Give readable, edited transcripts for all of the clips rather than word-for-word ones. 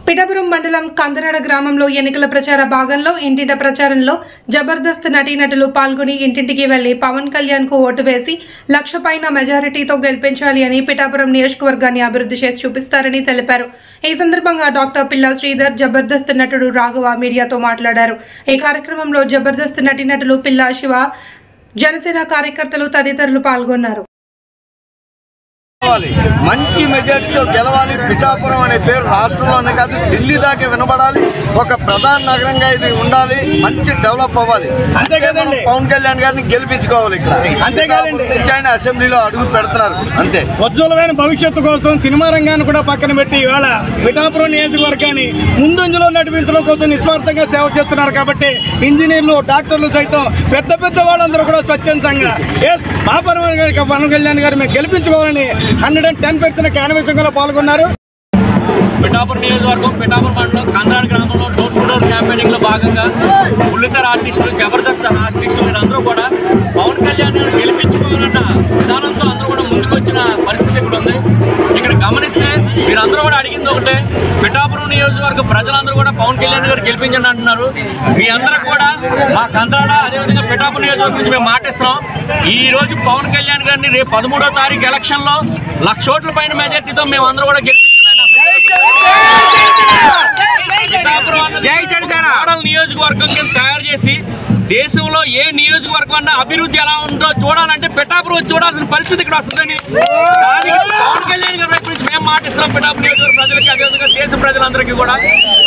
పిఠాపురం మండలం కందరాడ గ్రామంలో ఎన్నికల ప్రచార భాగంలో ఇంటింట ప్రచారంలో జబర్దస్త్ నటీనటులు పాల్గొని ఇంటింటికి వెళ్లి పవన్ కళ్యాణ్ కు ఓటు వేసి 1,00,000 పైన మెజారిటీతో గెలిపించాలి అని పిఠాపురం నియోజకవర్గాన్ని అభివృద్ధి చేసి చూపిస్తారని తెలిపారు. ఈ సందర్భంగా డాక్టర్ పిల్లా శ్రీధర్ జబర్దస్త్ నటుడు రాఘవ మీడియాతో మాట్లాడారు. ఈ కార్యక్రమంలో జబర్దస్త్ నటీనటులు పిల్లా శివ, జనసేన కార్యకర్తలు తదితరులు పాల్గొన్నారు. మంచి మెజారిటీతో గెలవాలి. పిఠాపురం అనే పేరు రాష్ట్రంలోనే కాదు ఢిల్లీ దాకా వినబడాలి. ఒక ప్రధాన నగరంగా ఇది ఉండాలి. మంచి డెవలప్ అవ్వాలి. అంతే కదండి. పవన్ కళ్యాణ్ గారిని గెలిపించుకోవాలి ఇక్కడ. అంతే కదండి. ఆయన అసెంబ్లీలో అడుగు పెడుతున్నారు. అంతే. ఉజ్వలమైన భవిష్యత్తు కోసం సినిమా రంగాన్ని కూడా పక్కన పెట్టి ఇవాళ పిఠాపురం నియోజకవర్గాన్ని ముందంజలో నడిపించడం కోసం నిస్వార్థంగా సేవ చేస్తున్నారు. కాబట్టి ఇంజనీర్లు, డాక్టర్లు సైతం పెద్ద పెద్ద వాళ్ళందరూ కూడా స్వచ్ఛందంగా పవన్ కళ్యాణ్ గారు మేము గెలిపించుకోవాలని 110% క్యాన్వాసింగ్లో పాల్గొన్నారు. పిఠాపురం నియోజకవర్గం పిఠాపురం మండలం కందరాడ గ్రామంలో డోర్ టు డోర్ క్యాంపెయినింగ్ లో భాగంగా బుల్లితెర ఆర్టిస్టులు, జబర్దస్త్ ఆర్టిస్టులు వీరందరూ కూడా పవన్ కళ్యాణ్ గెలిపించుకోవాలన్న విధానంతో అందరూ కూడా ముందుకొచ్చిన పరిస్థితి ఇక్కడ ఉంది. ఇక్కడ గమనిస్తే మీరందరూ కూడా అడిగింది ఒకటే, పిఠాపురం నియోజకవర్గ ప్రజలందరూ కూడా పవన్ కళ్యాణ్ గారు గెలిపించండి అంటున్నారు. మీ అందరూ కూడా మా కందరాడ అదేవిధంగా పిఠాపురం నియోజకవర్గం నుంచి మేము మాటిస్తున్నాం. ఈ రోజు పవన్ కళ్యాణ్ గారిని రేపు 13వ తారీఖు ఎలక్షన్ లో 1,00,000 ఓట్ల పైన మెజార్టీతో మేము అందరూ కూడా మోడల్ నియోజకవర్గం కింద తయారు చేసి దేశంలో ఏ నియోజకవర్గం అన్నా అభివృద్ధి ఎలా ఉందో చూడాలంటే పిఠాపురం చూడాల్సిన పరిస్థితి ఇక్కడ వస్తుందని పవన్ కళ్యాణ్ గారి వైపు నుంచి మేము మాటిస్తున్నాం. పిఠాపురం నియోజకవర్గ ప్రజలకి అదేవిధంగా దేశ ప్రజలందరికీ కూడా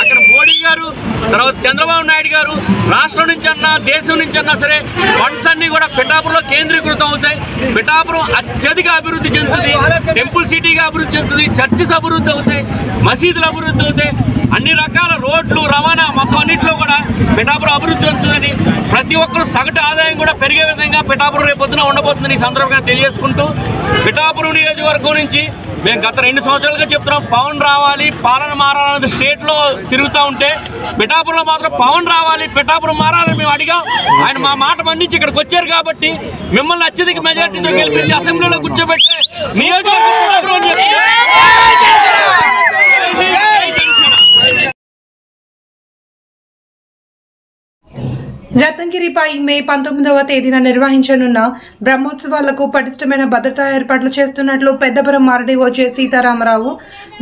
అక్కడ మోడీ గారు, తర్వాత చంద్రబాబు నాయుడు గారు రాష్ట్రం నుంచి అన్నా దేశం నుంచి అన్నా సరే ఫండ్స్ అన్ని కూడా పిఠాపురంలో కేంద్రీకృతం అవుతాయి. పిఠాపురం అత్యధిక అభివృద్ధి చెందుతుంది. టెంపుల్ సిటీగా అభివృద్ధి చెందుతుంది. చర్చెస్ అభివృద్ధి అవుతాయి. మసీదులు అభివృద్ధి అవుతాయి. అన్ని రకాల రోడ్లు, రవాణా మొత్తం అన్నింటిలో కూడా పిఠాపురం అభివృద్ధి చెందుతుందని ప్రతి ఒక్కరు సగటు ఆదాయం కూడా పెరిగే విధంగా పిఠాపురం రేపొద్దున ఉండబోతుందని ఈ సందర్భంగా తెలియజేసుకుంటూ పిఠాపురం నియోజకవర్గం నుంచి మేము గత 2 సంవత్సరాలుగా చెప్తున్నాం పవన్ రావాలి, పాలన మారాలన్నది స్టేట్లో తిరుగుతూ ఉంటే పిఠాపురంలో మాత్రం పవన్ రావాలి, పిఠాపురం మారాలని మేము అడిగాం. ఆయన మా మాట మన్నించి ఇక్కడికి వచ్చారు కాబట్టి మిమ్మల్ని అత్యధిక మెజార్టీతో గెలిపించి అసెంబ్లీలో కూర్చోబెట్టే నియోజకవర్గం. రత్నగిరిపై మే 19వ తేదీన నిర్వహించనున్న బ్రహ్మోత్సవాలకు పటిష్టమైన భద్రతా ఏర్పాట్లు చేస్తున్నట్లు పెద్దపురం ఆర్డీఓ జె సీతారామరావు,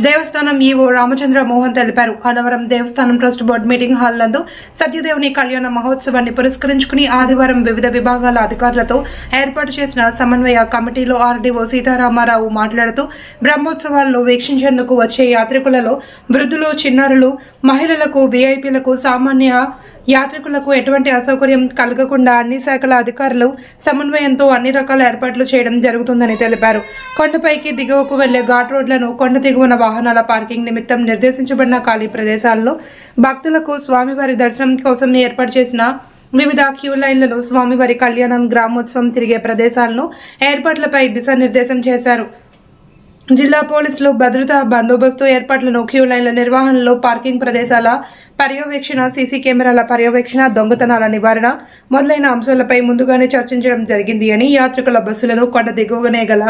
దేవస్థానం ఈవో రామచంద్ర మోహన్ తెలిపారు. అన్నవరం దేవస్థానం ట్రస్ట్ బోర్డు మీటింగ్ హాల్ నందు సత్యదేవుని కళ్యాణ మహోత్సవాన్ని పురస్కరించుకుని ఆదివారం వివిధ విభాగాల అధికారులతో ఏర్పాటు చేసిన సమన్వయ కమిటీలో ఆర్డీఓ సీతారామరావు మాట్లాడుతూ బ్రహ్మోత్సవాల్లో వీక్షించేందుకు వచ్చే యాత్రికులలో వృద్ధులు, చిన్నారులు, మహిళలకు, వీఐపీలకు, సామాన్య యాత్రికులకు ఎటువంటి అసౌకర్యం కలగకుండా అన్ని శాఖల అధికారులు సమన్వయంతో అన్ని రకాల ఏర్పాట్లు చేయడం జరుగుతుందని తెలిపారు. కొండపైకి దిగువకు వెళ్లే ఘాట్ రోడ్లను, కొండ దిగువన వాహనాల పార్కింగ్ నిమిత్తం నిర్దేశించబడిన ఖాళీ ప్రదేశాల్లో భక్తులకు స్వామివారి దర్శనం కోసం ఏర్పాటు చేసిన వివిధ క్యూ లైన్లను, స్వామివారి కళ్యాణం, గ్రామోత్సవం తిరిగే ప్రదేశాలను ఏర్పాట్లపై దిశానిర్దేశం చేశారు. జిల్లా పోలీసులు భద్రతా బందోబస్తు ఏర్పాట్లను, క్యూ లైన్ల నిర్వహణలో, పార్కింగ్ ప్రదేశాల పర్యవేక్షణ, సీసీ కెమెరాల పర్యవేక్షణ, దొంగతనాల నివారణ మొదలైన అంశాలపై ముందుగానే చర్చించడం జరిగింది అని, యాత్రికుల బస్సులను కొండ దిగువనే గల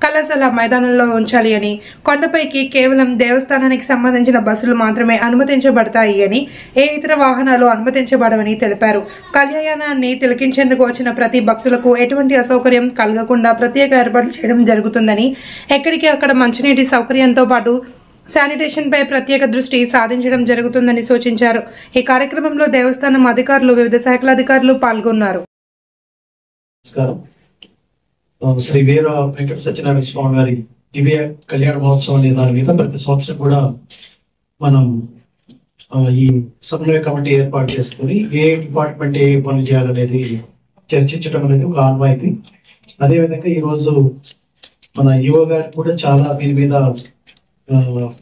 కళాశాల మైదానంలో ఉంచాలి అని, కొండపైకి కేవలం దేవస్థానానికి సంబంధించిన బస్సులు మాత్రమే అనుమతించబడతాయి అని, ఏ ఇతర వాహనాలు అనుమతించబడవని తెలిపారు. కళ్యాణాన్ని తిలకించేందుకు వచ్చిన ప్రతి భక్తులకు ఎటువంటి అసౌకర్యం కలగకుండా ప్రత్యేక ఏర్పాట్లు చేయడం జరుగుతుందని, ఎక్కడికి అక్కడ మంచినీటి సౌకర్యంతో పాటు శానిటేషన్ పై ప్రత్యేక దృష్టి సాధించడం జరుగుతుందని సూచించారు. ఈ కార్యక్రమంలో దేవస్థానం అధికారులు, వివిధ శాఖల అధికారులు పాల్గొన్నారు. శ్రీ వీర వెంకట సత్యనారాయణ స్వామి వారి దివ్య కళ్యాణ మహోత్సవం అనే దాని మీద ప్రతి సంవత్సరం కూడా మనం ఈ సమన్వయ కమిటీ ఏర్పాటు చేసుకుని ఏ డిపార్ట్మెంట్ ఏ పనులు చేయాలనేది చర్చించడం అనేది ఒక ఆన్వాయితీ. అదేవిధంగా ఈరోజు మన యువ గారికి కూడా చాలా దీని మీద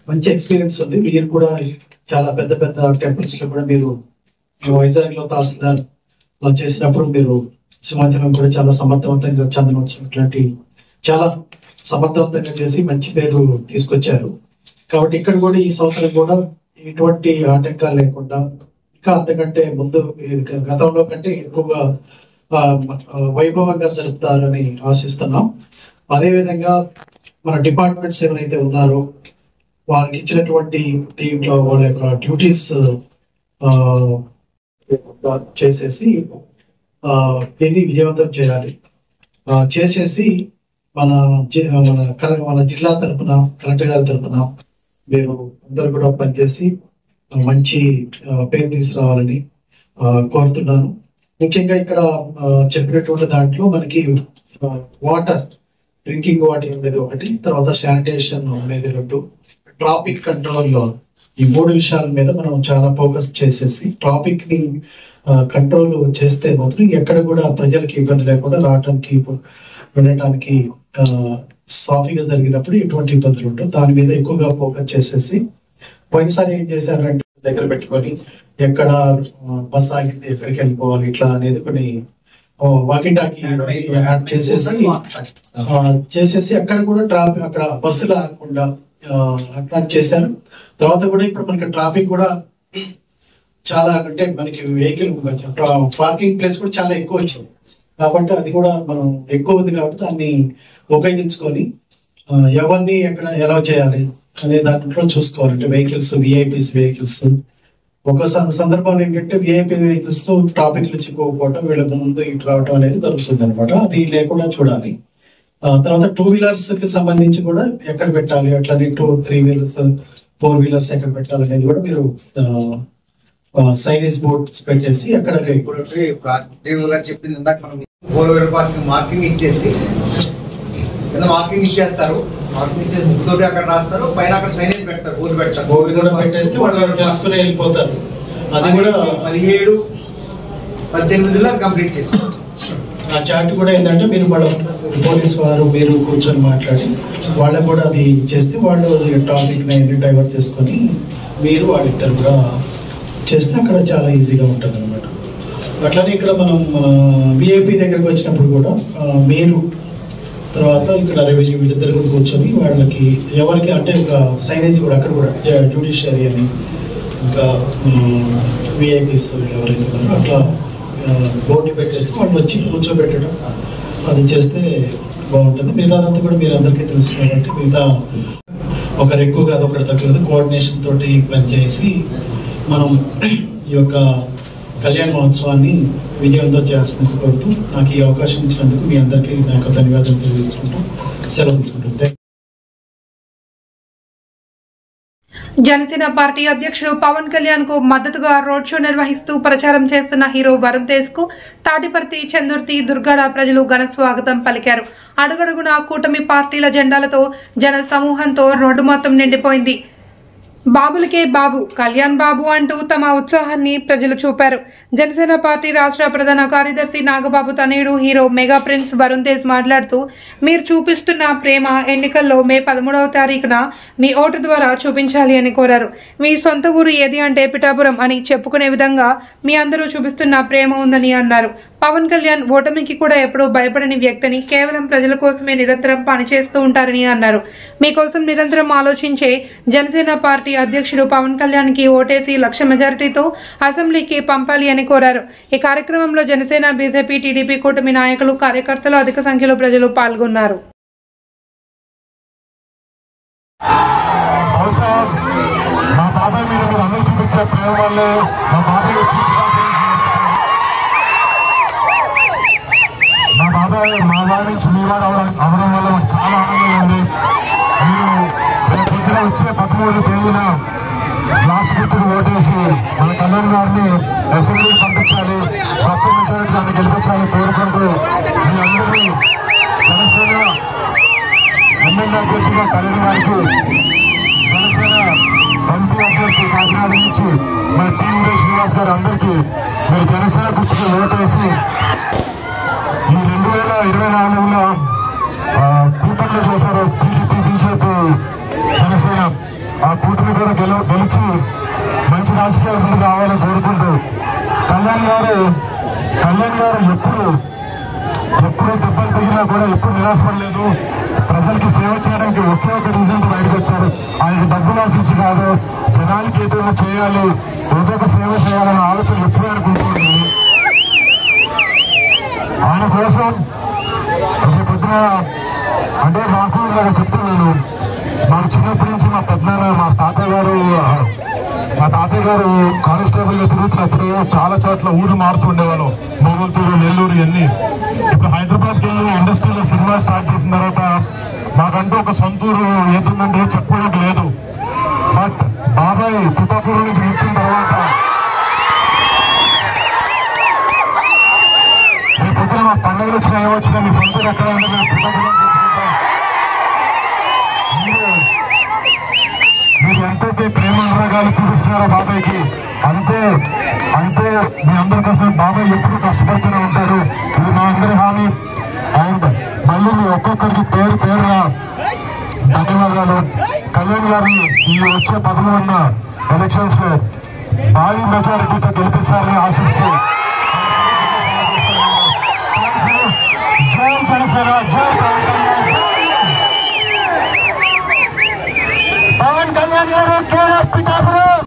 మంచి ఎక్స్పీరియన్స్ ఉంది. మీరు కూడా చాలా పెద్ద పెద్ద టెంపుల్స్ లో కూడా మీరు వైజాగ్ లో తహసీల్దార్ చేసినప్పుడు మీరు సింహాచలం కూడా చాలా సమర్థవంతంగా చందనోత్సవం ఇట్లాంటి చాలా సమర్థవంతంగా చేసి మంచి పేరు తీసుకొచ్చారు. కాబట్టి ఇక్కడ కూడా ఈ సంవత్సరం కూడా ఎటువంటి ఆటంకాలు లేకుండా ఇంకా అంతకంటే ముందు గతంలో కంటే ఎక్కువగా వైభవంగా జరుపుతారని ఆశిస్తున్నాం. అదేవిధంగా మన డిపార్ట్మెంట్స్ ఎవరైతే ఉన్నారో వారికి ఇచ్చినటువంటి దీంట్లో వాళ్ళ యొక్క డ్యూటీస్ చేసేసి దీన్ని విజయవంతం చేయాలి. చేసేసి మన జిల్లా తరఫున కలెక్టర్ గారి తరఫున మీరు అందరు కూడా పనిచేసి మంచి పేరు తీసుకురావాలని కోరుతున్నాను. ముఖ్యంగా ఇక్కడ చెప్పినటువంటి దాంట్లో మనకి వాటర్, డ్రింకింగ్ వాటర్ అనేది ఒకటి, తర్వాత శానిటేషన్ అనేది 2, ట్రాఫిక్ కంట్రోల్, ఈ 3 విషయాల మీద మనం చాలా ఫోకస్ చేసేసి ట్రాఫిక్ ని కంట్రోల్ చేస్తే మాత్రం ఎక్కడ కూడా ప్రజలకి ఇబ్బంది లేకుండా రావడానికి వెళ్ళడానికి సాఫీగా జరిగినప్పుడు ఎటువంటి ఇబ్బందులు ఉండవు. దాని మీద ఎక్కువగా ఫోకస్ చేసేసి పోయినసారి ఏం చేశారంటే దగ్గర పెట్టుకొని ఎక్కడ బస్ ఆగింది, ఎక్కడికి వెళ్ళిపోవాలి ఇట్లా అనేది కొన్ని వాకింగ్ టాకీ యాడ్ చేసేసి అక్కడ కూడా ట్రాఫిక్, అక్కడ బస్సులు ఆగకుండా అట్లా చేశారు. తర్వాత కూడా ఇప్పుడు మనకి ట్రాఫిక్ కూడా చాలా, అంటే మనకి వెహికల్ పార్కింగ్ ప్లేస్ కూడా చాలా ఎక్కువ వచ్చింది కాబట్టి అది కూడా మనం ఎక్కువ ఉంది కాబట్టి దాన్ని ఉపయోగించుకొని ఎవరిని ఎక్కడ ఎలా చేయాలి అనే దాంట్లో చూసుకోవాలంటే వెహికల్స్, విఐపీస్ వెహికల్స్, ఒక సందర్భంలో ఏంటంటే విఐపీ వెహికల్స్ ట్రాఫిక్ నుంచి పోకపోవటం, వీళ్ళ ముందు ఇటు రావటం అనేది జరుగుతుంది అనమాట. అది లేకుండా చూడాలి. తర్వాత 2 వీలర్స్ కి సంబంధించి కూడా ఎక్కడ పెట్టాలి, అట్లానే 2, 3 వీలర్స్, 4 వీలర్స్ ఎక్కడ పెట్టాలి అనేది కూడా మీరు సైనేజ్ బోర్డ్స్ పెట్టేసి అక్కడ చెప్పింది ఇందాక మనం 4 వీలర్ పార్కింగ్ మార్కింగ్ ఇచ్చేసి మార్కింగ్ ఇచ్చేస్తారు. మార్కింగ్ ఇచ్చేసి ముగ్గుతోటి అక్కడ రాస్తారు, పైన అక్కడ సైనేజ్ పెడతారు, బోర్డు పెడతారు, బోర్డు కూడా పెట్టేసి వాళ్ళు చేసుకుని వెళ్ళిపోతారు. అది కూడా 17, 18 కంప్లీట్ చేస్తారు. ఆ చార్ట్ కూడా ఏంటంటే మీరు వాళ్ళ పోలీస్ వారు మీరు కూర్చొని మాట్లాడి వాళ్ళకు కూడా అది చేస్తే వాళ్ళు ట్రాఫిక్ ని డైవర్ట్ చేసుకొని మీరు వాళ్ళిద్దరు కూడా చేస్తే అక్కడ చాలా ఈజీగా ఉంటుంది అనమాట. అట్లానే ఇక్కడ మనం విఐపి దగ్గరకు వచ్చినప్పుడు కూడా మీరు తర్వాత ఇక్కడ రెవెన్యూ వీళ్ళిద్దరు కూడా కూర్చొని వాళ్ళకి ఎవరికి అంటే ఒక సైనేజ్ కూడా అక్కడ కూడా జ్యుడిషియరీ అని ఇంకా విఐపీస్ ఎవరైతే ఉన్నారో అట్లా బోర్డు పెట్టేసి వాళ్ళు వచ్చి కూర్చోబెట్టడం అది చేస్తే బాగుంటుంది. మిగతాదంతా కూడా మీరు అందరికీ తెలుసు కాబట్టి మిగతా ఒకరు ఎక్కువ కాదు ఒకరు తక్కువ కాదు, కోఆర్డినేషన్ తోటి పనిచేసి మనం ఈ యొక్క కళ్యాణ మహోత్సవాన్ని విజయవంతం చేయాల్సిందికి కోరుతూ నాకు ఈ అవకాశం ఇచ్చినందుకు మీ అందరికీ నా యొక్క ధన్యవాదాలు తెలియజేసుకుంటూ సెలవు తీసుకుంటాం. జనసేన పార్టీ అధ్యక్షుడు పవన్ కళ్యాణ్ కు మద్దతుగా రోడ్ షో నిర్వహిస్తూ ప్రచారం చేస్తున్న హీరో వరుణ్ తేజ్ కు తాటిపర్తి, చందుర్తి, దుర్గాడ ప్రజలు ఘన స్వాగతం పలికారు. అడుగడుగునా కూటమి పార్టీల జెండాలతో జన సమూహంతో రోడ్డు మొత్తం నిండిపోయింది. బాబులకే బాబు, కళ్యాణ్ బాబు అంటూ తమ ఉత్సాహాన్ని ప్రజలు చూపారు. జనసేన పార్టీ రాష్ట్ర ప్రధాన కార్యదర్శి నాగబాబు తనయుడు hero mega prince Varun Tej మాట్లాడుతూ, మీరు చూపిస్తున్న ప్రేమ ఎన్నికల్లో మే 13వ తారీఖున మీ ఓటు ద్వారా చూపించాలి అని కోరారు. మీ సొంత ఊరు ఏది అంటే పిఠాపురం అని చెప్పుకునే విధంగా మీ అందరూ చూపిస్తున్న ప్రేమ ఉందని అన్నారు. పవన్ కళ్యాణ్ ఓటమికి కూడా ఎప్పుడూ భయపడని వ్యక్తిని, కేవలం ప్రజల కోసమే నిరంతరం పనిచేస్తూ ఉంటారని అన్నారు. మీకోసం నిరంతరం ఆలోచించే జనసేన పార్టీ అధ్యక్షుడు పవన్ కళ్యాణ్ కి ఓటేసి 1,00,000 మెజారిటీతో అసెంబ్లీకి పంపాలి అని కోరారు. ఈ కార్యక్రమంలో జనసేన, బీజేపీ, టీడీపీ కూటమి నాయకులు, కార్యకర్తలు అధిక సంఖ్యలో ప్రజలు పాల్గొన్నారు. మా వారి నుంచి మీ వారు అవడం వల్ల మాకు చాలా ఆనందంగా ఉంది. మీరు రేపు పొద్దున వచ్చే 13వ తేదీన లాస్ట్ గుర్తుకు ఓటేసి మన కళ్యాణ్ గారిని అసెంబ్లీకి పంపించాలి, తక్కువ మెజారిటీ దాన్ని గెలిపించాలని కోరుకుంటూ మీ అందరినీ జనసేన ఎమ్మెల్యే అభ్యర్థిగా కళ్యాణ్ గారికి, జనసేన ఎంపీ అభ్యర్థి కాకినాడ నుంచి మన టీ శ్రీనివాస్ గారు అందరికీ మీరు జనసేన గుర్తుకు ఓటేసి ఈ 2024లో కూటమిలో చేశారు టీడీపీ, బీజేపీ, జనసేన. ఆ కూటమి కూడా గెలిచి మంచి రాజకీయాలు కావాలని కోరుకుంటూ కళ్యాణ్ గారు ఎప్పుడు దెబ్బలు తగినా కూడా ఎప్పుడు నిరాశపడలేదు. ప్రజలకి సేవ చేయడానికి ఒకే ఒక రీజన్తో బయటకు వచ్చారు. ఆయనకు డబ్బులు ఆశించి కాదు, జనానికి ఏదైనా చేయాలి, ఏదో ఒక సేవ చేయాలన్న ఆలోచన ఎప్పుడూ అనుకుంటుంది. ఆయన కోసం రేపు పొద్దున అంటే నాకు చెప్తున్నాను, మాకు చిన్నప్పటి నుంచి మా పెద్ద ఎప్పుడైనా మా తాతయ్య గారు కానిస్టేబుల్ గా తిరుగుతున్నప్పుడు చాలా చోట్ల ఊరు మారుతూ ఉండేవాళ్ళు. మొగల్తూరు, నెల్లూరు ఇవన్నీ. ఇప్పుడు హైదరాబాద్కి వెళ్ళి ఇండస్ట్రీలో సినిమా స్టార్ట్ చేసిన తర్వాత మాకంటూ ఒక సొంతూరు ఏదంటే చెప్పుకోవడానికి లేదు. బట్ బాబాయ్ పిఠాపురం నుంచి వచ్చిన తర్వాత రేపు మా పండుగలు వచ్చినా ఏమొచ్చినా మీ సొంతూరు ఎక్కడ ఉంటే మేము పిఠాపురం మీరు ఎంతైతే ప్రేమ అనురాగాలు చూపిస్తున్నారో బాబాయ్కి అంతే మీ అందరి కోసం బాబాయ్ ఎప్పుడు కష్టపడుతూనే ఉంటారు. ఇది మా అందరి హామీ. అండ్ మళ్ళీ మీ ఒక్కొక్కరికి పేరుగా ధన్యవాదాలు. కళ్యాణ్ గారిని ఈ వచ్చే 11 ఎలక్షన్స్ లో భారీ మెజారిటీతో గెలిపిస్తారని ఆశిస్తూ జై జనసేన, జై పవన్ కళ్యాణ్ గారు పిఠాపురం.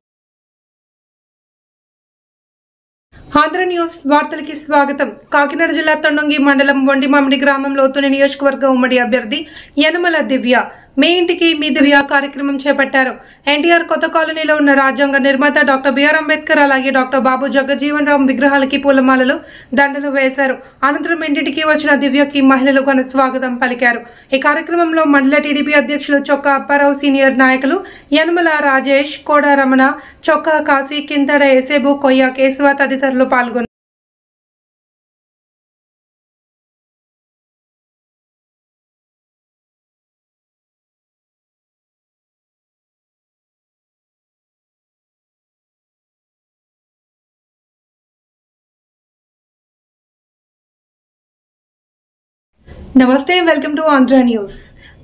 ఆంధ్ర న్యూస్ వార్తలకి స్వాగతం. కాకినాడ జిల్లా తొండంగి మండలం వండిమామిడి గ్రామంలో తుని నియోజకవర్గ ఉమ్మడి అభ్యర్థి యనమల దివ్య మీ ఇంటికి మీ దివ్య కార్యక్రమం చేపట్టారు. ఎన్టీఆర్ కొత్త కాలనీలో ఉన్న రాజ్యాంగ నిర్మాత డాక్టర్ బిఆర్ అంబేద్కర్ అలాగే డాక్టర్ బాబు జగజ్జీవన్ రామ్ విగ్రహాలకి పూలమాలలు దండలు వేశారు. అనంతరం ఇంటికి వచ్చిన దివ్యకి మహిళలు ఘన స్వాగతం పలికారు. ఈ కార్యక్రమంలో మండల టీడీపీ అధ్యక్షులు చొక్కా అప్పారావు, సీనియర్ నాయకులు యనమల రాజేష్, కోడా రమణ, చొక్కా కాశీ, కింతడ ఏసేబు, కొయ్య కేశవ తదితరులు పాల్గొన్నారు. నమస్తే, welcome to Andhra news.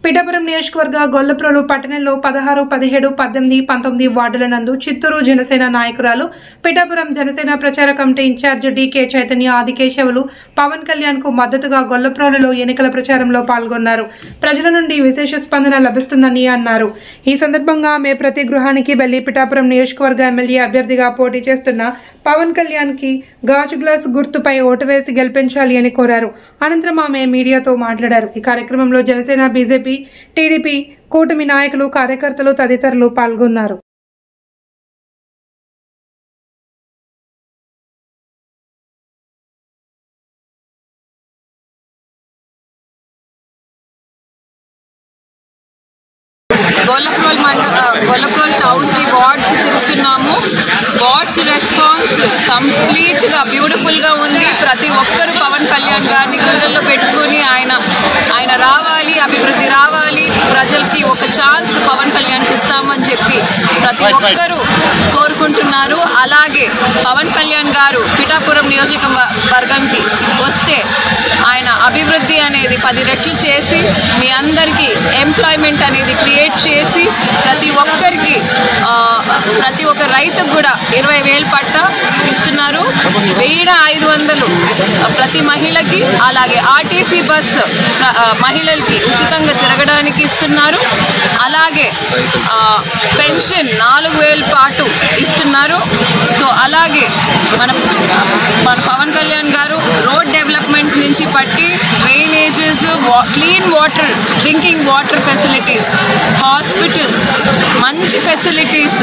Pithapuram నియోజకవర్గ గొల్లప్రోలు పట్టణంలో 16, 17, 18, 19 వార్డుల నందు చిత్తూరు జనసేన నాయకురాలు, పిఠాపురం జనసేన ప్రచార committee in charge DK Chaitanya, Adikesavulu Pawan Kalyan కు మద్దతుగా గొల్లప్రోలులో ఎన్నికల ప్రచారంలో పాల్గొన్నారు. ప్రజల నుండి విశేష స్పందన లభిస్తుందని అన్నారు. ఈ సందర్భంగా ఆమె ప్రతి గృహానికి వెళ్లి పిఠాపురం నియోజకవర్గ ఎమ్మెల్యే అభ్యర్థిగా పోటీ చేస్తున్న పవన్ కళ్యాణ్ కి గాజు గ్లాస్ గుర్తుపై ఓటు వేసి గెలిపించాలి అని కోరారు. అనంతరం ఆమె మీడియాతో మాట్లాడారు. ఈ కార్యక్రమంలో జనసేన, బీజేపీ, టీడీపీ కూటమి నాయకులు, కార్యకర్తలు తదితరులు పాల్గొన్నారు. గొల్లప్రోల్ టౌన్ కి వార్డ్స్ తిరుగుతున్నాము. వార్డ్స్ రెస్పాన్స్ కంప్లీట్ గా బ్యూటిఫుల్ గా ఉంది. ప్రతి ఒక్కరు పవన్ కళ్యాణ్ గారిని గుండెల్లో పెట్టుకుని ఆయన రావాలి, అభివృద్ధి రావాలి, ప్రజలకి ఒక ఛాన్స్ పవన్ కళ్యాణ్కి ఇస్తామని చెప్పి ప్రతి ఒక్కరూ కోరుకుంటున్నారు. అలాగే పవన్ కళ్యాణ్ గారు పిఠాపురం నియోజకవర్గంకి వస్తే ఆయన అభివృద్ధి అనేది 10 రెట్లు చేసి మీ అందరికీ ఎంప్లాయ్మెంట్ అనేది క్రియేట్ చేసి ప్రతి ఒక్క రైతుకు కూడా 20,000 పట్టా ఇస్తున్నారు. 1500 ప్రతి మహిళకి, అలాగే ఆర్టీసీ బస్ మహిళలకి ఉచితంగా తిరగడానికి ఇస్తున్నారు. అలాగే పెన్షన్ 4,000 పాటు ఇస్తున్నారు. సో అలాగే మన పవన్ కళ్యాణ్ గారు రోడ్ డెవలప్మెంట్స్ నుంచి పట్టి drainages, clean water, drinking water facilities, hospitals, మంచి ఫెసిలిటీస్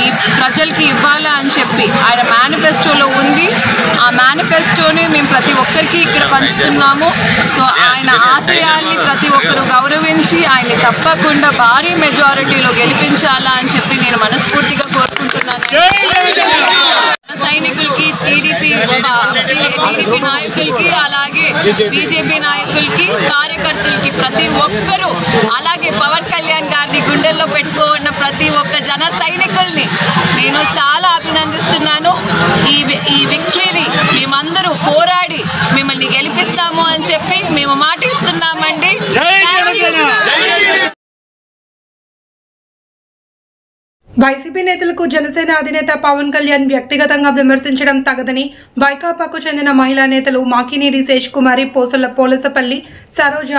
ఈ ప్రజలకి ఇవ్వాలా అని చెప్పి ఆయన మేనిఫెస్టోలో ఉంది. ఆ మేనిఫెస్టోని మేము ప్రతి ఒక్కరికి ఇక్కడ పంచుతున్నాము. సో ఆయన ఆశయాల్ని ప్రతి ఒక్కరు గౌరవించి ఆయన్ని తప్పకుండా భారీ మెజారిటీలో గెలిపించాలా అని చెప్పి నేను మనస్ఫూర్తిగా కోరుకుంటున్నాను. సైనికులకి, టీడీపీ నాయకులకి, అలాగే బీజేపీ నాయకులకి, కార్యకర్తలకి, ప్రతి ఒక్కరూ, అలాగే పవన్ కళ్యాణ్ గారిని గుండెల్లో పెట్టుకున్న ప్రతి ఒక్క జన సైనికుల్ని నేను చాలా అభినందిస్తున్నాను. ఈ విక్టరీని మేమందరూ పోరాడి మిమ్మల్ని గెలిపిస్తాము అని చెప్పి మేము మాటిస్తున్నామండి. వైసీపీ నేతలకు జనసేన అధినేత పవన్ కళ్యాణ్ వ్యక్తిగతంగా విమర్శించడం తగదని వైకాపాకు చెందిన మహిళా నేతలు మాకినేడి శేషకుమారి, పోలసపల్లి సరోజ,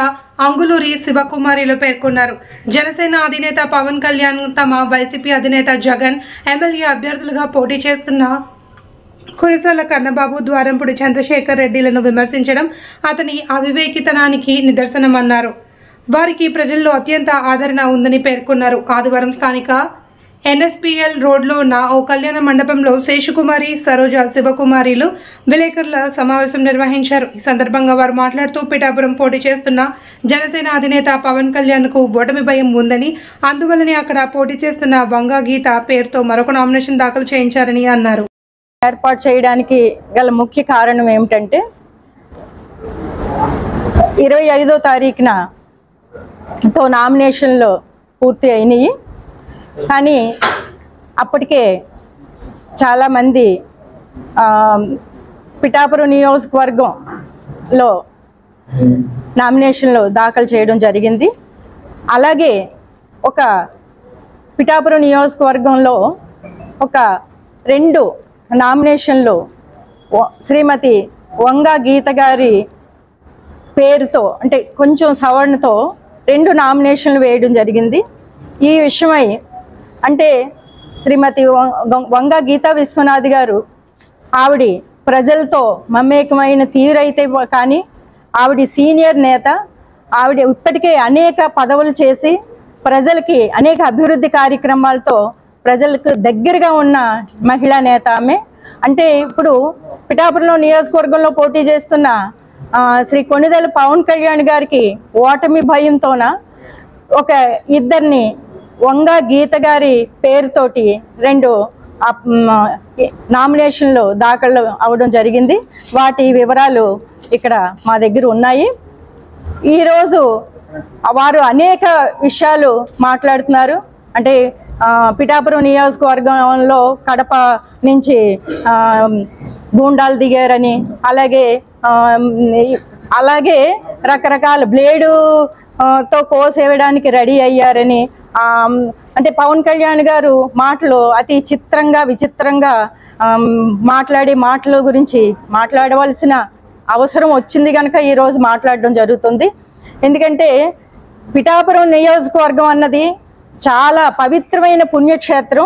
అంగులూరి శివకుమారిలు పేర్కొన్నారు. జనసేన అధినేత పవన్ కళ్యాణ్ తమ వైసీపీ అధినేత జగన్ ఎమ్మెల్యే అభ్యర్థులుగా పోటీ చేస్తున్న కురిసాల కన్నబాబు, ద్వారంపూడి చంద్రశేఖర్ రెడ్డిలను విమర్శించడం అతని అవివేకితనానికి నిదర్శనమన్నారు. వారికి ప్రజల్లో అత్యంత ఆదరణ ఉందని పేర్కొన్నారు. ఆదివారం స్థానిక ఎన్ఎస్పిఎల్ రోడ్లో ఉన్న ఓ కళ్యాణ మండపంలో శేషకుమారి, సరోజ, శివకుమారిలు విలేకరుల సమావేశం నిర్వహించారు. ఈ సందర్భంగా వారు మాట్లాడుతూ పిఠాపురం పోటీ చేస్తున్న జనసేన అధినేత పవన్ కళ్యాణ్కు ఓటమి భయం ఉందని, అందువల్లనే అక్కడ పోటీ చేస్తున్న వంగా గీత పేరుతో మరొక నామినేషన్ దాఖలు చేయించారని అన్నారు. ఏర్పాటు చేయడానికి గల ముఖ్య కారణం ఏమిటంటే 25వ తారీఖున నామినేషన్లు పూర్తి అయినాయి. కానీ అప్పటికే చాలామంది పిఠాపురం నియోజకవర్గంలో నామినేషన్లు దాఖలు చేయడం జరిగింది. అలాగే ఒక పిఠాపురం నియోజకవర్గంలో ఒక 2 నామినేషన్లు శ్రీమతి వంగా గీత గారి పేరుతో అంటే కొంచెం సవరణతో 2 నామినేషన్లు వేయడం జరిగింది. ఈ విషయమై అంటే శ్రీమతి వంగా గీతా విశ్వనాథ్ గారు ఆవిడ ప్రజలతో మమేకమైన తీరైతే కానీ ఆవిడ సీనియర్ నేత, ఆవిడ ఇప్పటికే అనేక పదవులు చేసి ప్రజలకి అనేక అభివృద్ధి కార్యక్రమాలతో ప్రజలకు దగ్గరగా ఉన్న మహిళా నేత ఆమె. అంటే ఇప్పుడు పిఠాపురం నియోజకవర్గంలో పోటీ చేస్తున్న శ్రీ కొణిదెల పవన్ కళ్యాణ్ గారికి ఓటమి భయంతోన ఒక ఇద్దరిని వంగా గీత గారి పేరుతోటి 2 నామినేషన్లు దాఖలు అవ్వడం జరిగింది. వాటి వివరాలు ఇక్కడ మా దగ్గర ఉన్నాయి. ఈరోజు వారు అనేక విషయాలు మాట్లాడుతున్నారు. అంటే పిఠాపురం నియోజకవర్గంలో కడప నుంచి గూండాలు దిగారని, అలాగే రకరకాల బ్లేడుతో కోసేయడానికి రెడీ అయ్యారని, అంటే పవన్ కళ్యాణ్ గారు మాటలు అతి విచిత్రంగా మాట్లాడే మాటల గురించి మాట్లాడవలసిన అవసరం వచ్చింది కనుక ఈరోజు మాట్లాడడం జరుగుతుంది. ఎందుకంటే పిఠాపురం నియోజకవర్గం అన్నది చాలా పవిత్రమైన పుణ్యక్షేత్రం.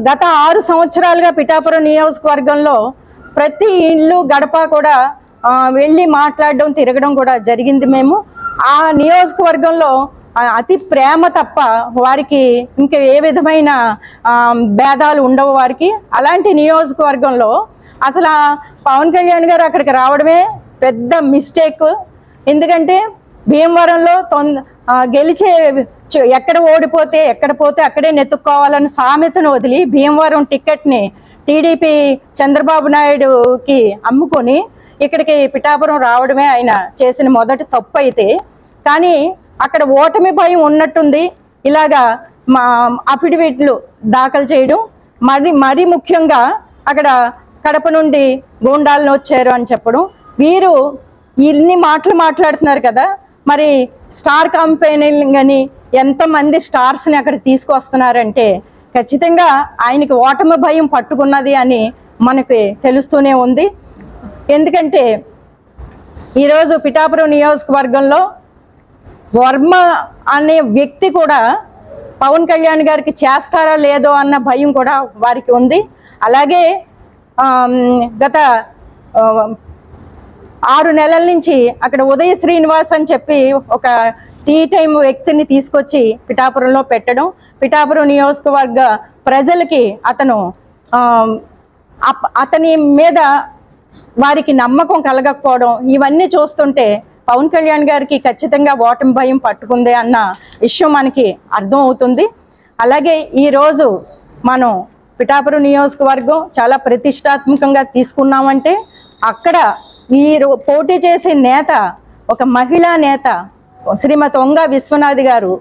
గత 6 సంవత్సరాలుగా పిఠాపురం నియోజకవర్గంలో ప్రతి ఇల్లు గడప కూడా వెళ్ళి మాట్లాడడం తిరగడం కూడా జరిగింది. మేము ఆ నియోజకవర్గంలో అతి ప్రేమ తప్ప వారికి ఇంకా ఏ విధమైన భేదాలు ఉండవు వారికి. అలాంటి నియోజకవర్గంలో అసలు పవన్ కళ్యాణ్ గారు అక్కడికి రావడమే పెద్ద మిస్టేక్. ఎందుకంటే భీమవరంలో గెలిచే ఎక్కడ ఓడిపోతే ఎక్కడ పోతే అక్కడే నెత్తుక్కోవాలని సామెతను వదిలి భీమవరం టికెట్ని టీడీపీ చంద్రబాబు నాయుడుకి అమ్ముకొని ఇక్కడికి పిఠాపురం రావడమే ఆయన చేసిన మొదటి తప్పు అయితే, కానీ అక్కడ ఓటమి భయం ఉన్నట్టుంది. ఇలాగా మా అఫిడవిట్లు దాఖలు చేయడం, మరీ ముఖ్యంగా అక్కడ కడప నుండి గూండాలను వచ్చారు అని చెప్పడం. వీరు ఇన్ని మాటలు మాట్లాడుతున్నారు కదా, మరి స్టార్ కంపెనీలు అని ఎంతమంది స్టార్స్ని అక్కడ తీసుకొస్తున్నారంటే ఖచ్చితంగా ఆయనకి ఓటమి భయం పట్టుకున్నది అని మనకి తెలుస్తూనే ఉంది. ఎందుకంటే ఈరోజు పిఠాపురం నియోజకవర్గంలో వర్మ అనే వ్యక్తి కూడా పవన్ కళ్యాణ్ గారికి చేస్తారా లేదో అన్న భయం కూడా వారికి ఉంది. అలాగే గత 6 నెలల నుంచి అక్కడ ఉదయ శ్రీనివాస్ అని చెప్పి ఒక టీ టైం వ్యక్తిని తీసుకొచ్చి పిఠాపురంలో పెట్టడం, పిఠాపురం నియోజకవర్గ ప్రజలకి అతని మీద వారికి నమ్మకం కలగకపోవడం, ఇవన్నీ చూస్తుంటే పవన్ కళ్యాణ్ గారికి ఖచ్చితంగా ఓటమి భయం పట్టుకుంది అన్న విషయం మనకి అర్థం అవుతుంది. అలాగే ఈరోజు మనం పిఠాపురం నియోజకవర్గం చాలా ప్రతిష్టాత్మకంగా తీసుకున్నామంటే అక్కడ పోటీ చేసే నేత ఒక మహిళా నేత శ్రీమతి వంగా విశ్వనాథ్ గారు,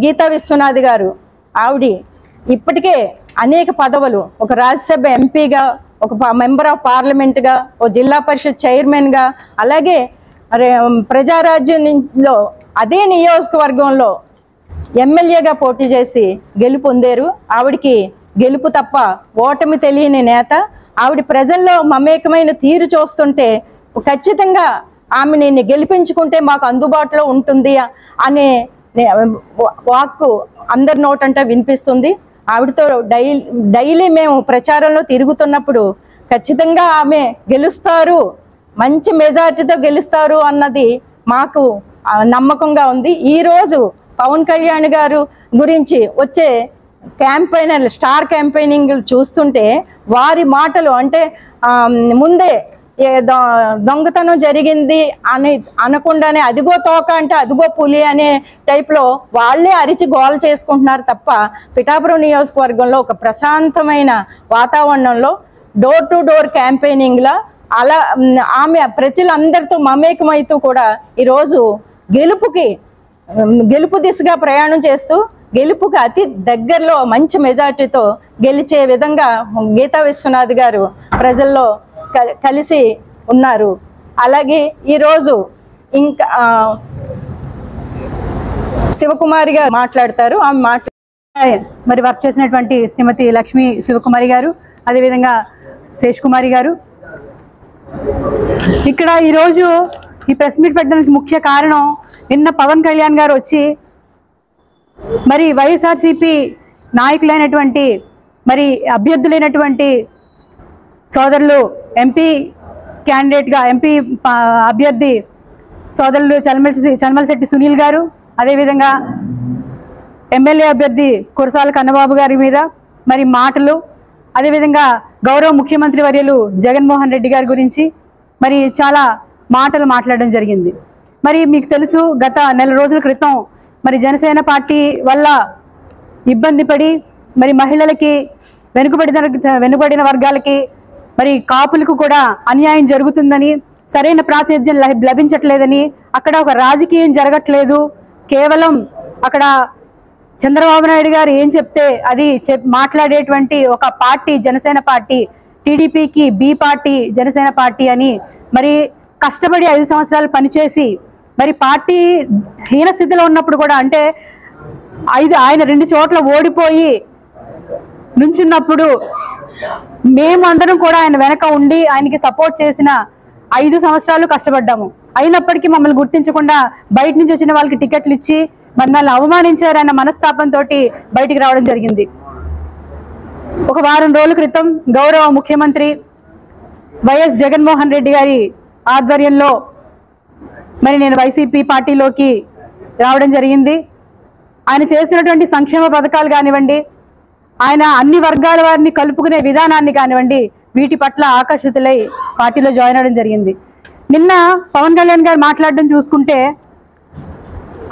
గీతా విశ్వనాథ్ గారు ఇప్పటికే అనేక పదవులు, ఒక రాజ్యసభ ఎంపీగా, ఒక మెంబర్ ఆఫ్ పార్లమెంట్గా, ఒక జిల్లా పరిషత్ చైర్మన్గా, అలాగే ప్రజారాజ్యంలో అదే నియోజకవర్గంలో ఎమ్మెల్యేగా పోటీ చేసి గెలుపొందారు. ఆవిడికి గెలుపు తప్ప ఓటమి తెలియని నేత. ఆవిడ ప్రజల్లో మమేకమైన తీరు చూస్తుంటే ఖచ్చితంగా ఆమెని గెలిపించుకుంటే మాకు అందుబాటులో ఉంటుంది అనే వాక్కు అందరి నోటంట వినిపిస్తుంది. ఆవిడతో డైలీ మేము ప్రచారంలో తిరుగుతున్నప్పుడు ఖచ్చితంగా ఆమె గెలుస్తారు, మంచి మెజార్టీతో గెలుస్తారు అన్నది మాకు నమ్మకంగా ఉంది. ఈరోజు పవన్ కళ్యాణ్ గారు గురించి వచ్చే క్యాంపెయినర్లు, స్టార్ క్యాంపెయినింగ్ చూస్తుంటే వారి మాటలు అంటే ముందే దొంగతనం జరిగింది అని అనకుండానే అదిగో తోక అంటే అదిగో పులి అనే టైప్లో వాళ్ళే అరిచి గోల చేసుకుంటున్నారు తప్ప పిఠాపురం నియోజకవర్గంలో ఒక ప్రశాంతమైన వాతావరణంలో డోర్ టు డోర్ క్యాంపెయినింగ్లా అలా ఆమె ప్రజలందరితో మమేకమైతూ కూడా ఈరోజు గెలుపు దిశగా ప్రయాణం చేస్తూ గెలుపుకి అతి దగ్గరలో మంచి మెజార్టీతో గెలిచే విధంగా గీతా విశ్వనాథ్ గారు ప్రజల్లో కలిసి ఉన్నారు. అలాగే ఈరోజు ఇంకా శివకుమారి గారు మాట్లాడతారు. ఆమె మరి వర్క్ చేసినటువంటి శ్రీమతి లక్ష్మీ శివకుమారి గారు, అదేవిధంగా శేష్ కుమారి గారు. ఇక్కడ ఈరోజు ఈ ప్రెస్ మీట్ పెట్టడానికి ముఖ్య కారణం, నిన్న పవన్ కళ్యాణ్ గారు వచ్చి మరి వైఎస్ఆర్సీపీ నాయకులైనటువంటి మరి అభ్యర్థులైనటువంటి సోదరులు ఎంపీ క్యాండిడేట్గా ఎంపీ అభ్యర్థి సోదరులు చల్మలశెట్టి సునీల్ గారు, అదేవిధంగా ఎమ్మెల్యే అభ్యర్థి కురసాల కన్నబాబు గారి మీద మరి మాటలు, అదేవిధంగా గౌరవ ముఖ్యమంత్రి వర్యులు జగన్మోహన్ రెడ్డి గారి గురించి మరి చాలా మాటలు మాట్లాడడం జరిగింది. మరి మీకు తెలుసు, గత నెల రోజుల క్రితం మరి జనసేన పార్టీ వల్ల ఇబ్బంది పడి మరి మహిళలకి వెనుకబడిన వర్గాలకి మరి కాపులకు కూడా అన్యాయం జరుగుతుందని, సరైన ప్రాతినిధ్యం లభించట్లేదని, అక్కడ ఒక రాజకీయం జరగట్లేదు, కేవలం అక్కడ చంద్రబాబు నాయుడు గారు ఏం చెప్తే అది మాట్లాడేటువంటి ఒక పార్టీ జనసేన పార్టీ, టీడీపీకి బి పార్టీ జనసేన పార్టీ అని మరి కష్టపడి 5 సంవత్సరాలు పనిచేసి మరి పార్టీ హీన స్థితిలో ఉన్నప్పుడు కూడా, అంటే ఆయన 2 చోట్ల ఓడిపోయి నుంచున్నప్పుడు మేమందరం కూడా ఆయన వెనక ఉండి ఆయనకి సపోర్ట్ చేసిన 5 సంవత్సరాలు కష్టపడ్డాము. అయినప్పటికీ మమ్మల్ని గుర్తించకుండా బయట నుంచి వచ్చిన వాళ్ళకి టికెట్లు ఇచ్చి మనల్ని అవమానించారన్న మనస్తాపంతో బయటికి రావడం జరిగింది. ఒక వారం రోజుల క్రితం గౌరవ ముఖ్యమంత్రి వైఎస్ జగన్మోహన్ రెడ్డి గారి ఆధ్వర్యంలో మరి నేను వైసీపీ పార్టీలోకి రావడం జరిగింది. ఆయన చేస్తున్నటువంటి సంక్షేమ పథకాలు కానివ్వండి, ఆయన అన్ని వర్గాల వారిని కలుపుకునే విధానాన్ని కానివ్వండి, వీటి పట్ల ఆకర్షితులై పార్టీలో జాయిన్ అవ్వడం జరిగింది. నిన్న పవన్ కళ్యాణ్ గారు మాట్లాడడం చూసుకుంటే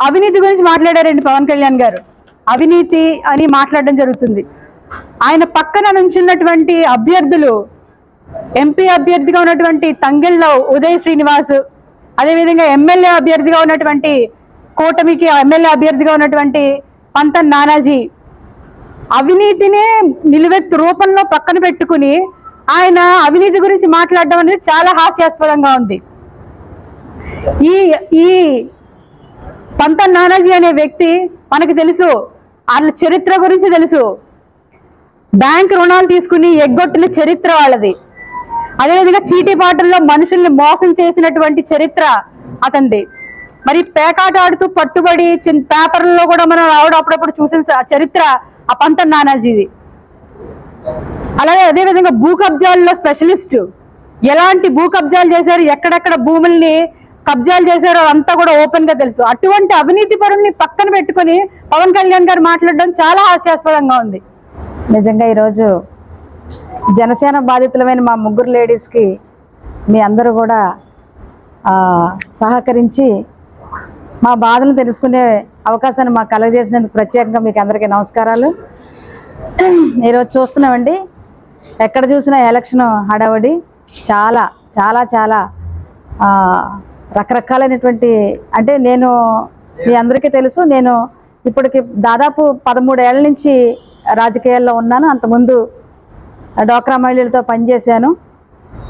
అవినీతి గురించి మాట్లాడారండి. పవన్ కళ్యాణ్ గారు అవినీతి అని మాట్లాడడం జరుగుతుంది. ఆయన పక్కన నుంచున్నటువంటి అభ్యర్థులు, ఎంపీ అభ్యర్థిగా ఉన్నటువంటి తంగెళ్ళ ఉదయ్ శ్రీనివాస్, అదేవిధంగా ఎమ్మెల్యే అభ్యర్థిగా ఉన్నటువంటి కూటమికి ఎమ్మెల్యే అభ్యర్థిగా ఉన్నటువంటి పంతన్ నానాజీ అవినీతినే నిలువెత్తు రూపంలో పక్కన పెట్టుకుని ఆయన అవినీతి గురించి మాట్లాడడం అనేది చాలా హాస్యాస్పదంగా ఉంది. ఈ పంతన్ నానాజీ అనే వ్యక్తి మనకు తెలుసు, వాళ్ళ చరిత్ర గురించి తెలుసు. బ్యాంక్ రుణాలు తీసుకుని ఎగ్గొట్టిన చరిత్ర వాళ్ళది. అదేవిధంగా చీటీపాటల్లో మనుషుల్ని మోసం చేసినటువంటి చరిత్ర అతనిది. మరి పేకాట ఆడుతూ పట్టుబడి పేపర్లలో కూడా మనం రావడం అప్పుడప్పుడు చూసిన చరిత్ర ఆ పంతన్ నానాజీది. అలాగే అదేవిధంగా భూ కబ్జాల్లో స్పెషలిస్ట్. ఎలాంటి భూ కబ్జాలు చేశారు, ఎక్కడెక్కడ భూముల్ని కబ్జాలు చేశారో అంతా కూడా ఓపెన్ గా తెలుసు. అటువంటి అవినీతి పరుల్ని పక్కన పెట్టుకుని పవన్ కళ్యాణ్ గారు మాట్లాడడం చాలా హాస్యాస్పదంగా ఉంది. నిజంగా ఈరోజు జనసేన బాధితులమైన మా 3 లేడీస్కి మీ అందరూ కూడా సహకరించి మా బాధలను తెలుసుకునే అవకాశాన్ని మాకు కలగజేసినందుకు ప్రత్యేకంగా మీకు అందరికీ నమస్కారాలు. ఈరోజు చూస్తున్నామండి, ఎక్కడ చూసినా ఎలక్షన్ హడావడి, చాలా చాలా చాలా రకరకాలైనటువంటి, అంటే నేను మీ అందరికీ తెలుసు, నేను ఇప్పటికి దాదాపు 13 ఏళ్ల నుంచి రాజకీయాల్లో ఉన్నాను. అంతకుముందు డ్వాక్రా మహిళలతో పనిచేశాను.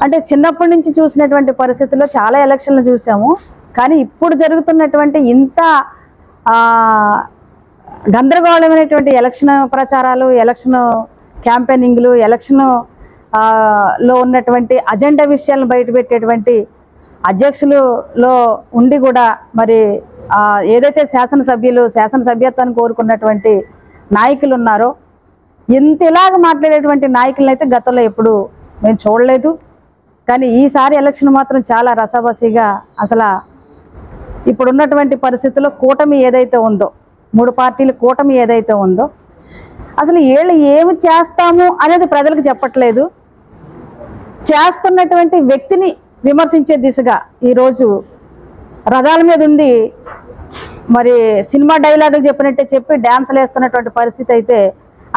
అంటే చిన్నప్పటి నుంచి చూసినటువంటి పరిస్థితుల్లో చాలా ఎలక్షన్లు చూసాము. కానీ ఇప్పుడు జరుగుతున్నటువంటి ఇంత గందరగోళమైనటువంటి ఎలక్షన్ ప్రచారాలు, ఎలక్షన్ క్యాంపెయినింగ్లు, ఎలక్షన్ లో ఉన్నటువంటి అజెండా విషయాలను బయటపెట్టేటువంటి అధ్యక్షులలో ఉండి కూడా మరి ఏదైతే శాసనసభ్యత్వాన్ని కోరుకున్నటువంటి నాయకులు ఉన్నారో, ఇంతలాగా మాట్లాడేటువంటి నాయకులను అయితే గతంలో ఎప్పుడు మేము చూడలేదు. కానీ ఈసారి ఎలక్షన్ మాత్రం చాలా రసాబసీగా, అసలు ఇప్పుడున్నటువంటి పరిస్థితుల్లో కూటమి ఏదైతే ఉందో, 3 పార్టీల కూటమి ఏదైతే ఉందో, అసలు వీళ్ళు ఏమి చేస్తాము అనేది ప్రజలకు చెప్పట్లేదు. చేస్తున్నటువంటి వ్యక్తిని విమర్శించే దిశగా ఈరోజు రథాల మీద ఉండి మరి సినిమా డైలాగులు చెప్పినట్టే చెప్పి డ్యాన్సులు వేస్తున్నటువంటి పరిస్థితి అయితే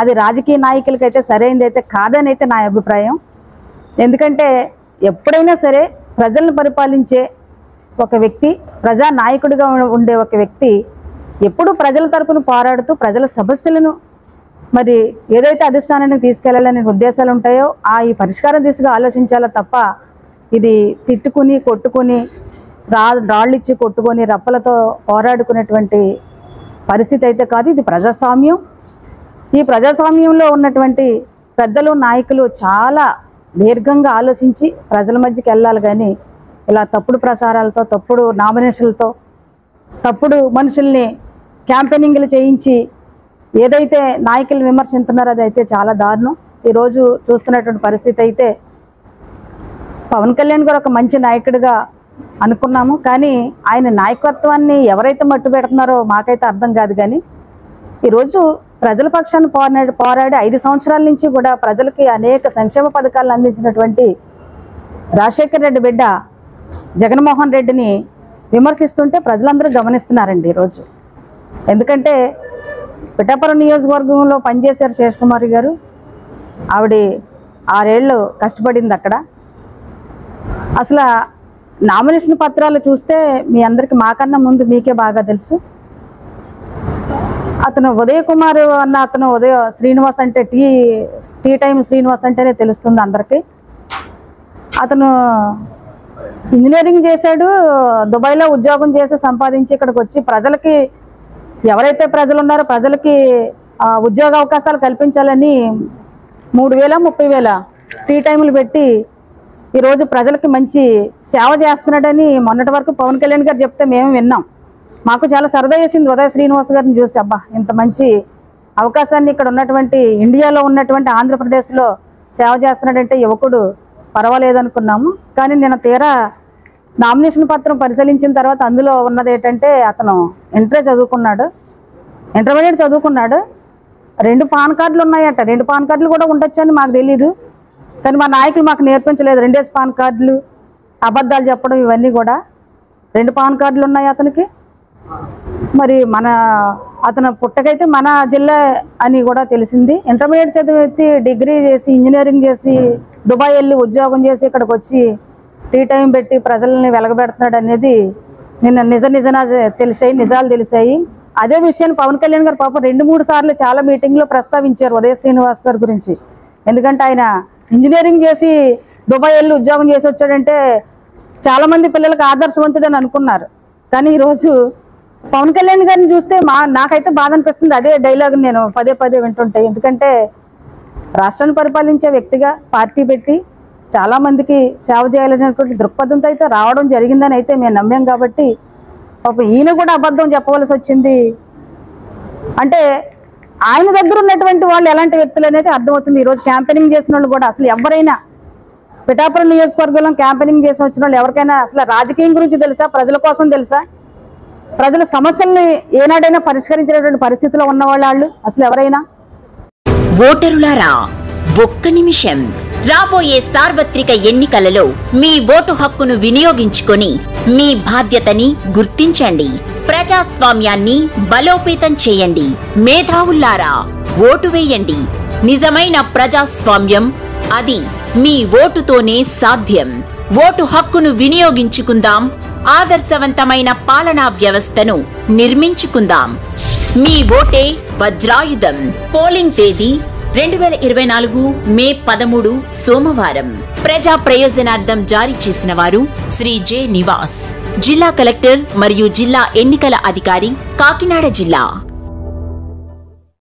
అది రాజకీయ నాయకులకైతే సరైనది అయితే కాదని అయితే నా అభిప్రాయం. ఎందుకంటే ఎప్పుడైనా సరే ప్రజలను పరిపాలించే ఒక వ్యక్తి, ప్రజా నాయకుడిగా ఉండే ఒక వ్యక్తి ఎప్పుడు ప్రజల తరపున పోరాడుతూ ప్రజల సమస్యలను మరి ఏదైతే అధిష్టానానికి తీసుకెళ్లాలనే ఉద్దేశాలు ఉంటాయో ఈ పరిష్కారం దిశగా ఆలోచించాలో తప్ప ఇది తిట్టుకుని కొట్టుకుని రాళ్ళు ఇచ్చి కొట్టుకొని రప్పలతో పోరాడుకునేటువంటి పరిస్థితి అయితే కాదు. ఇది ప్రజాస్వామ్యం. ఈ ప్రజాస్వామ్యంలో ఉన్నటువంటి పెద్దలు నాయకులు చాలా దీర్ఘంగా ఆలోచించి ప్రజల మధ్యకి వెళ్ళాలి. కానీ ఇలా తప్పుడు ప్రసారాలతో, తప్పుడు నామినేషన్లతో, తప్పుడు మనుషుల్ని క్యాంపెయినింగ్లు చేయించి ఏదైతే నాయకులు విమర్శిస్తున్నారో అదైతే చాలా దారుణం. ఈరోజు చూస్తున్నటువంటి పరిస్థితి అయితే పవన్ కళ్యాణ్ గారు ఒక మంచి నాయకుడిగా అనుకున్నాము. కానీ ఆయన నాయకత్వాన్ని ఎవరైతే మట్టు పెడుతున్నారో మాకైతే అర్థం కాదు. కానీ ఈరోజు ప్రజల పక్షాన్ని పోరాడి 5 సంవత్సరాల నుంచి కూడా ప్రజలకి అనేక సంక్షేమ పథకాలను అందించినటువంటి రాజశేఖర రెడ్డి బిడ్డ జగన్మోహన్ రెడ్డిని విమర్శిస్తుంటే ప్రజలందరూ గమనిస్తున్నారండి ఈరోజు. ఎందుకంటే పిఠాపురం నియోజకవర్గంలో పనిచేశారు శేషకుమారి గారు. ఆవిడ 6 ఏళ్ళు కష్టపడింది అక్కడ. అసలు నామినేషన్ పత్రాలు చూస్తే మీ అందరికీ మాకన్నా ముందు మీకే బాగా తెలుసు. అతను ఉదయ్ కుమార్ అన్న అతను శ్రీనివాస్ అంటే టీ టైం శ్రీనివాస్ అంటేనే తెలుస్తుంది అందరికీ. అతను ఇంజనీరింగ్ చేశాడు, దుబాయ్లో ఉద్యోగం చేసి సంపాదించి ఇక్కడికి వచ్చి ప్రజలకి ఎవరైతే ప్రజలు ఉన్నారో ప్రజలకి ఉద్యోగ అవకాశాలు కల్పించాలని 3,000 30,000 టీ టైములు పెట్టి ఈరోజు ప్రజలకి మంచి సేవ చేస్తున్నాడని మొన్నటి వరకు పవన్ కళ్యాణ్ గారు చెప్తే మేము విన్నాం. మాకు చాలా సరదా చేసింది ఉదయ శ్రీనివాస్ గారిని చూసి. అబ్బా, ఇంత మంచి అవకాశాన్ని ఇక్కడ ఉన్నటువంటి ఇండియాలో ఉన్నటువంటి ఆంధ్రప్రదేశ్లో సేవ చేస్తున్నాడంటే యువకుడు పర్వాలేదనుకున్నాము. కానీ నేను తీరా నామినేషన్ పత్రం పరిశీలించిన తర్వాత అందులో ఉన్నది ఏంటంటే అతను ఇంటర్మీడియట్ చదువుకున్నాడు. 2 పాన్ కార్డులు ఉన్నాయట. 2 పాన్ కార్డులు కూడా ఉండొచ్చని మాకు తెలీదు. కానీ మా నాయకులు మాకు నేర్పించలేదు. 2 పాన్ కార్డులు, అబద్ధాలు చెప్పడం, ఇవన్నీ కూడా 2 పాన్ కార్డులు ఉన్నాయి అతనికి. మరి అతను పుట్టకైతే మన జిల్లా అని కూడా తెలిసింది. ఇంటర్మీడియట్ చదివి డిగ్రీ చేసి ఇంజనీరింగ్ చేసి దుబాయ్ వెళ్ళి ఉద్యోగం చేసి ఇక్కడికి వచ్చి టీ టైం పెట్టి ప్రజల్ని వెలగబెడుతున్నాడు అనేది నిన్న నిజాలు తెలిసాయి. అదే విషయాన్ని పవన్ కళ్యాణ్ గారు పాపం 2-3 సార్లు చాలా మీటింగ్లో ప్రస్తావించారు ఉదయ శ్రీనివాస్ గారి గురించి. ఎందుకంటే ఆయన ఇంజనీరింగ్ చేసి దుబాయ్ వెళ్ళి ఉద్యోగం చేసి వచ్చాడంటే చాలామంది పిల్లలకు ఆదర్శవంతుడు అని అనుకున్నారు. కానీ ఈరోజు పవన్ కళ్యాణ్ గారిని చూస్తే నాకైతే బాధ అనిపిస్తుంది. అదే డైలాగ్ నేను పదే వింటుంటే. ఎందుకంటే రాష్ట్రాన్ని పరిపాలించే వ్యక్తిగా పార్టీ పెట్టి చాలామందికి సేవ చేయాలనేటువంటి దృక్పథంతో అయితే రావడం జరిగిందని అయితే మేము నమ్మాం. కాబట్టి పాపం ఈయన కూడా అబద్ధం చెప్పవలసి వచ్చింది. అంటే ఆయన దగ్గర ఉన్నటువంటి వాళ్ళు ఎలాంటి వ్యక్తులు అనేది అర్థమవుతుంది. ఈరోజు క్యాంపెయినింగ్ చేసిన వాళ్ళు కూడా అసలు ఎవరైనా పిఠాపురం నియోజకవర్గంలో క్యాంపెయినింగ్ చేసి వచ్చిన వాళ్ళు ఎవరికైనా అసలు రాజకీయం గురించి తెలుసా? ప్రజల కోసం తెలుసా? ప్రజల సమస్యల్ని ఏనాడైనా పరిష్కరించేటువంటి పరిస్థితిలో ఉన్న వాళ్ళు అసలు ఎవరైనా? ఓటరులారా, ఒక్క నిమిషం. రాబోయే సార్వత్రిక ఎన్నికలలో మీ ఓటు హక్కును వినియోగించుకొని మీ బాధ్యతని గుర్తించండి. ప్రజాస్వామ్యాన్ని బలోపేతం చేయండి. మేధావుల్లారా, ఓటు వేయండి. నిజమైన ప్రజాస్వామ్యం అది మీ ఓటుతోనే సాధ్యం. ఓటు హక్కును వినియోగించుకుందాం. ఆదర్శవంతమైన పాలనా వ్యవస్థను నిర్మించుకుందాం. మీ ఓటే వజ్రాయుధం. పోలింగ్ తేదీ 2024 మే 13 సోమవారం. ప్రజా ప్రయోజనార్థం జారీ చేసిన వారు శ్రీ జె నివాస్, జిల్లా కలెక్టర్ మరియు జిల్లా ఎన్నికల అధికారి, కాకినాడ జిల్లా.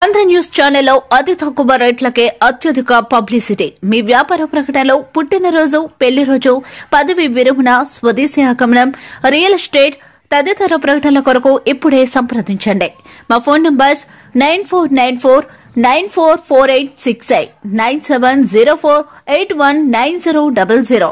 ఆంధ్ర న్యూస్ ఛానల్లో అతి తక్కువ రేట్లకే అత్యధిక పబ్లిసిటీ. మీ వ్యాపార ప్రకటనలో పుట్టినరోజు, పెళ్లి రోజు, పదవి విరమణ, స్వదేశీ ఆగమనం, రియల్ ఎస్టేట్ తదితర ప్రకటనల కొరకు ఇప్పుడే సంప్రదించండి. మా ఫోన్ నంబర్స్ 9494944868, 9704819000.